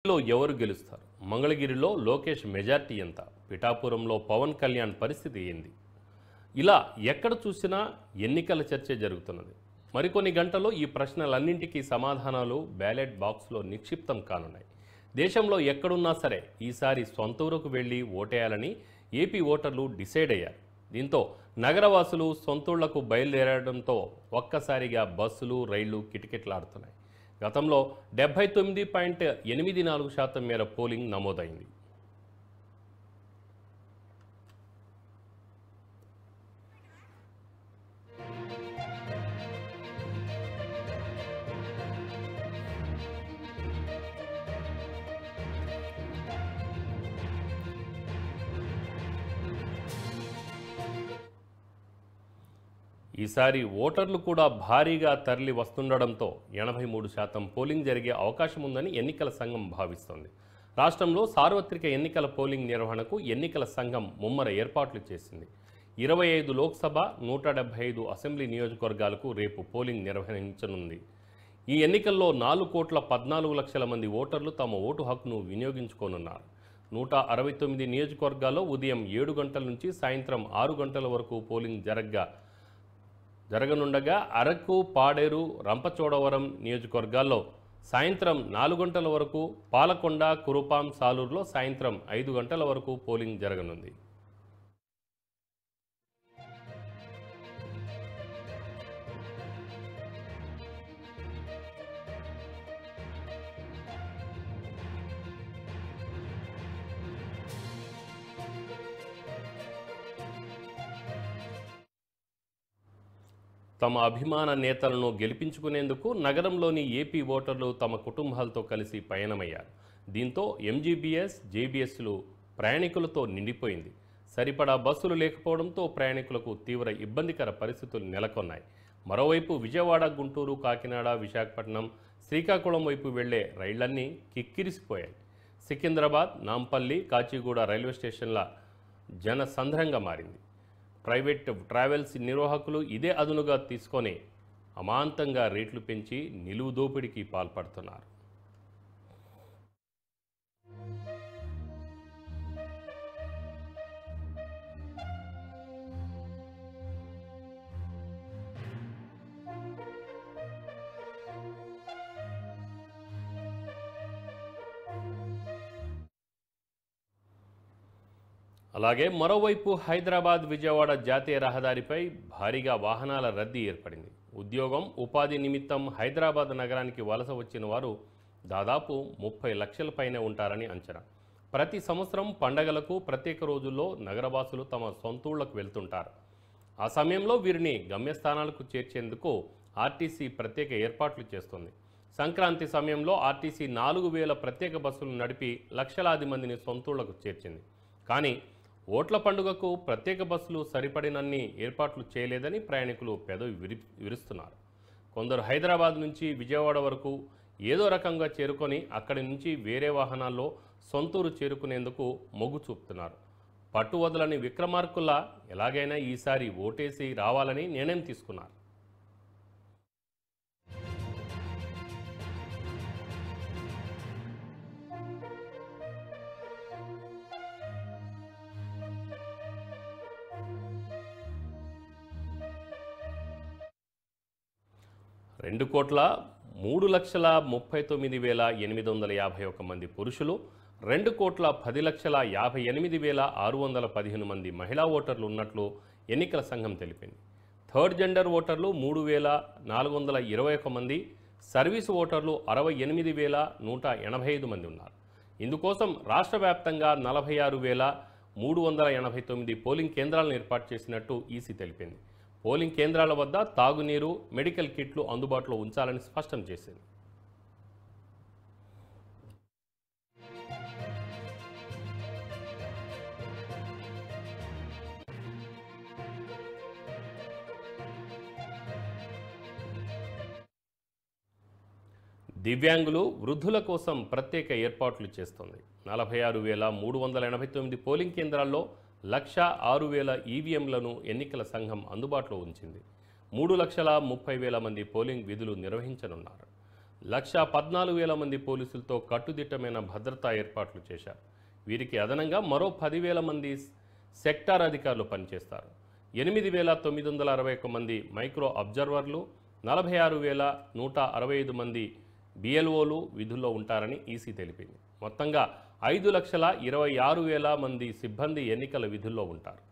లో ఎవరు గెలుస్తారు? మంగళగిరిలో లోకేష్ మెజార్టీ ఎంత? పిఠాపురంలో పవన్ కళ్యాణ్ పరిస్థితి ఏంది? ఇలా ఎక్కడ చూసినా ఎన్నికల చర్చే జరుగుతున్నది. మరికొన్ని గంటల్లో ఈ ప్రశ్నలన్నింటికీ సమాధానాలు బ్యాలెట్ బాక్స్లో నిక్షిప్తం కానున్నాయి. దేశంలో ఎక్కడున్నా సరే ఈసారి సొంత ఊరుకు వెళ్లి ఓటేయాలని ఏపీ ఓటర్లు డిసైడ్ అయ్యారు. దీంతో నగరవాసులు సొంతూళ్లకు బయలుదేరడంతో ఒక్కసారిగా బస్సులు, రైళ్లు కిటకిటలాడుతున్నాయి. గతంలో 79.84% మేర పోలింగ్ నమోదైంది. ఈసారి ఓటర్లు కూడా భారీగా తరలి వస్తుండడంతో 83% పోలింగ్ జరిగే అవకాశం ఉందని ఎన్నికల సంఘం భావిస్తోంది. రాష్ట్రంలో సార్వత్రిక ఎన్నికల పోలింగ్ నిర్వహణకు ఎన్నికల సంఘం ముమ్మర ఏర్పాట్లు చేసింది. 25 లోక్సభ, 175 అసెంబ్లీ నియోజకవర్గాలకు రేపు పోలింగ్ నిర్వహించనుంది. ఈ ఎన్నికల్లో 4,14,00,000 మంది ఓటర్లు తమ ఓటు హక్కును వినియోగించుకోనున్నారు. 169 నియోజకవర్గాల్లో ఉదయం 7 గంటల నుంచి సాయంత్రం 6 గంటల వరకు పోలింగ్ జరగనుండగా అరకు, పాడేరు, రంపచోడవరం నియోజకవర్గాల్లో సాయంత్రం 4 గంటల వరకు, పాలకొండ, కురుపాం, సాలూరులో సాయంత్రం 5 గంటల వరకు పోలింగ్ జరగనుంది. తమ అభిమాన నేతలను గెలిపించుకునేందుకు నగరంలోని ఏపీ ఓటర్లు తమ కుటుంబాలతో కలిసి పయనమయ్యారు. దీంతో ఎంజీబీఎస్, జేబీఎస్లు ప్రయాణికులతో నిండిపోయింది. సరిపడా బస్సులు లేకపోవడంతో ప్రయాణికులకు తీవ్ర ఇబ్బందికర పరిస్థితులు నెలకొన్నాయి. మరోవైపు విజయవాడ, గుంటూరు, కాకినాడ, విశాఖపట్నం, శ్రీకాకుళం వైపు వెళ్లే రైళ్లన్నీ కిక్కిరిసిపోయాయి. సికింద్రాబాద్, నాంపల్లి, కాచిగూడ రైల్వే స్టేషన్ల జనసంద్రంగా మారింది. ప్రైవేట్ ట్రావెల్స్ నిర్వాహకులు ఇదే అదునుగా తీసుకొని అమాంతంగా రేట్లు పెంచి నిలువు దోపిడీకి పాల్పడుతున్నారు. అలాగే మరోవైపు హైదరాబాద్, విజయవాడ జాతీయ రహదారిపై భారీగా వాహనాల రద్దీ ఏర్పడింది. ఉద్యోగం, ఉపాధి నిమిత్తం హైదరాబాద్ నగరానికి వలస వచ్చిన వారు దాదాపు 30 లక్షల పైనే ఉంటారని అంచనా. ప్రతి సంవత్సరం పండగలకు, ప్రత్యేక రోజుల్లో నగరవాసులు తమ సొంతూళ్లకు వెళ్తుంటారు. ఆ సమయంలో వీరిని గమ్యస్థానాలకు చేర్చేందుకు ఆర్టీసీ ప్రత్యేక ఏర్పాట్లు చేస్తుంది. సంక్రాంతి సమయంలో ఆర్టీసీ 4,000 ప్రత్యేక బస్సులు నడిపి లక్షలాది మందిని సొంతూళ్లకు చేర్చింది. కానీ ఓట్ల పండుగకు ప్రత్యేక బస్సులు సరిపడినన్ని ఏర్పాట్లు చేయలేదని ప్రయాణికులు పెదవి విరుస్తున్నారు. కొందరు హైదరాబాద్ నుంచి విజయవాడ వరకు ఏదో రకంగా చేరుకొని అక్కడి నుంచి వేరే వాహనాల్లో సొంతూరు చేరుకునేందుకు మొగ్గు చూపుతున్నారు. పట్టు వదలని విక్రమార్కుల్లా ఎలాగైనా ఈసారి ఓటేసి రావాలని నిర్ణయం తీసుకున్నారు. రెండు కోట్ల 3,39,851 మంది పురుషులు, 2,10,58,615 మంది మహిళా ఓటర్లు ఉన్నట్లు ఎన్నికల సంఘం తెలిపింది. థర్డ్ జెండర్ ఓటర్లు 3,421 మంది, సర్వీసు ఓటర్లు 68,185 మంది ఉన్నారు. ఇందుకోసం రాష్ట్ర వ్యాప్తంగా 46,389 పోలింగ్ కేంద్రాలను ఏర్పాటు చేసినట్టు ఈసీ తెలిపింది. పోలింగ్ కేంద్రాల వద్ద తాగునీరు, మెడికల్ కిట్లు అందుబాటులో ఉంచాలని స్పష్టం చేసింది. దివ్యాంగులు, వృద్ధుల కోసం ప్రత్యేక ఏర్పాట్లు చేస్తోంది. 46,389 పోలింగ్ కేంద్రాల్లో 1,06,000 ఈవీఎంలను ఎన్నికల సంఘం అందుబాటులో ఉంచింది. 3,30,000 మంది పోలింగ్ విధులు నిర్వహించనున్నారు. 1,14,000 మంది పోలీసులతో కట్టుదిట్టమైన భద్రతా ఏర్పాట్లు చేశారు. వీరికి అదనంగా మరో 10,000 మంది సెక్టార్ అధికారులు పనిచేస్తారు. 8,961 మంది మైక్రో అబ్జర్వర్లు, 46,165 మంది బిఎల్ఓలు విధుల్లో ఉంటారని ఈసీ తెలిపింది. మొత్తంగా 5,26,000 మంది సిబ్బంది ఎన్నికల విధుల్లో ఉంటారు.